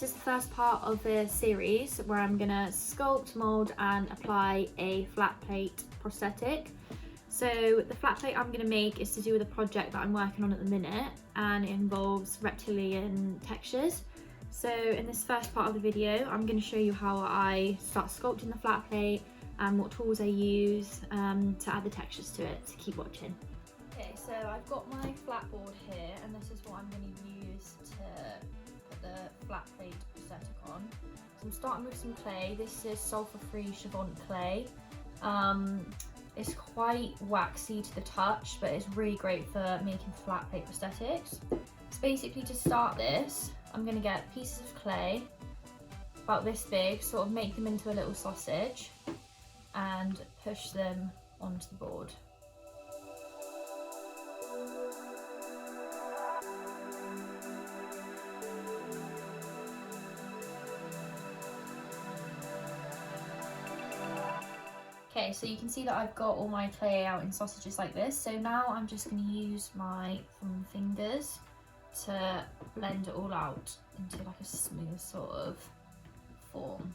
this is the first part of the series where I'm gonna sculpt, mold and apply a flat plate prosthetic. So the flat plate I'm gonna make is to do with a project that I'm working on at the minute, and it involves reptilian textures. So in this first part of the video, I'm gonna show you how I start sculpting the flat plate and what tools I use to add the textures to it. So keep watching. Okay, so I've got my flat board here, and this is what I'm going to use to put the flat plate prosthetic on. So I'm starting with some clay. This is sulfur-free Chavant clay. It's quite waxy to the touch, but it's really great for making flat plate prosthetics. So basically, to start this, I'm going to get pieces of clay about this big, sort of make them into a little sausage and push them onto the board. Okay, so you can see that I've got all my clay out in sausages like this. So now I'm just going to use my thumb fingers to blend it all out into like a smooth sort of form.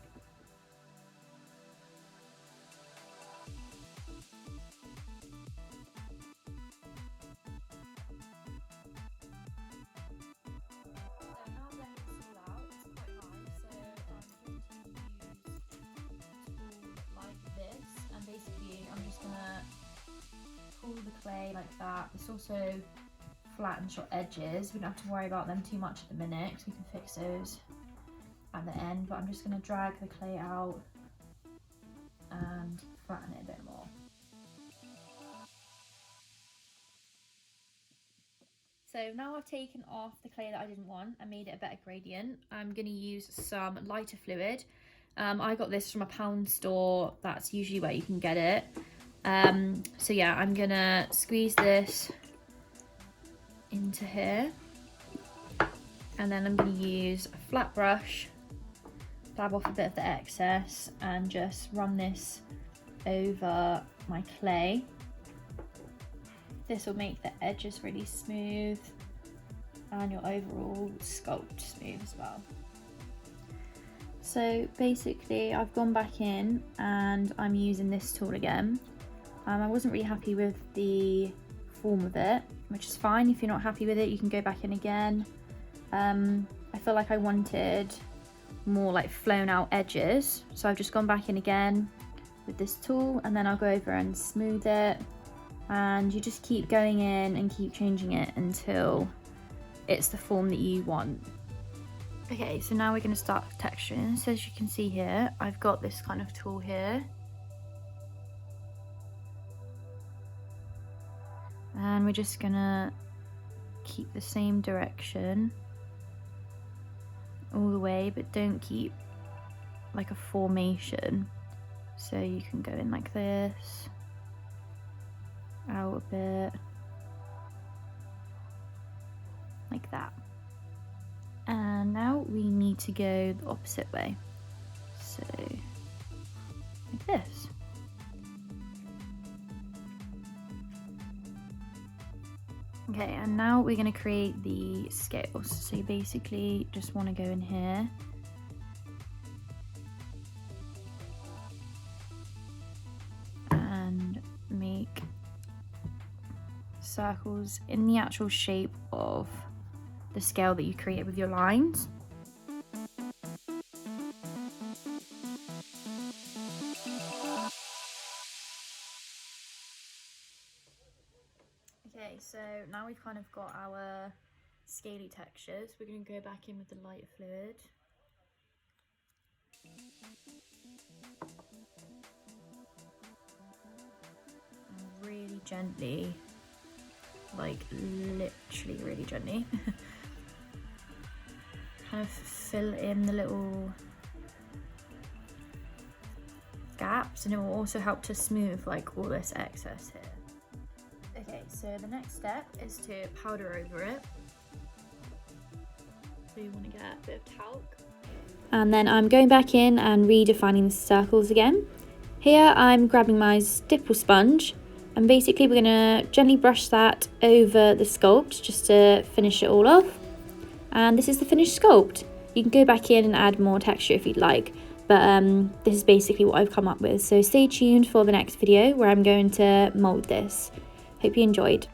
The clay like that. This also flattens your edges. We don't have to worry about them too much at the minute because we can fix those at the end, but I'm just going to drag the clay out and flatten it a bit more. So now I've taken off the clay that I didn't want and made it a better gradient. I'm going to use some lighter fluid. I got this from a pound store. That's usually where you can get it. So yeah, I'm gonna squeeze this into here, and then I'm gonna use a flat brush, dab off a bit of the excess and just run this over my clay. This will make the edges really smooth and your overall sculpt smooth as well. So basically I've gone back in and I'm using this tool again. I wasn't really happy with the form of it, which is fine. If you're not happy with it, you can go back in again. I feel like I wanted more like flown out edges, so I've just gone back in again with this tool, and then I'll go over and smooth it, and you just keep going in and keep changing it until it's the form that you want. Okay, so now we're going to start texturing. So as you can see here, I've got this kind of tool here. And we're just gonna keep the same direction all the way, but don't keep like a formation. So you can go in like this, out a bit, like that. And now we need to go the opposite way. So, like this. Okay, and now we're going to create the scales. So you basically just want to go in here. And make circles in the actual shape of the scale that you create with your lines. Okay, so now we've kind of got our scaly textures. We're going to go back in with the lighter fluid. And really gently, like literally really gently, kind of fill in the little gaps, and it will also help to smooth like all this excess here. Okay, so the next step is to powder over it. So you want to get a bit of talc. And then I'm going back in and redefining the circles again. Here I'm grabbing my stipple sponge, and basically we're going to gently brush that over the sculpt just to finish it all off. And this is the finished sculpt. You can go back in and add more texture if you'd like, but this is basically what I've come up with. So stay tuned for the next video where I'm going to mould this. Hope you enjoyed.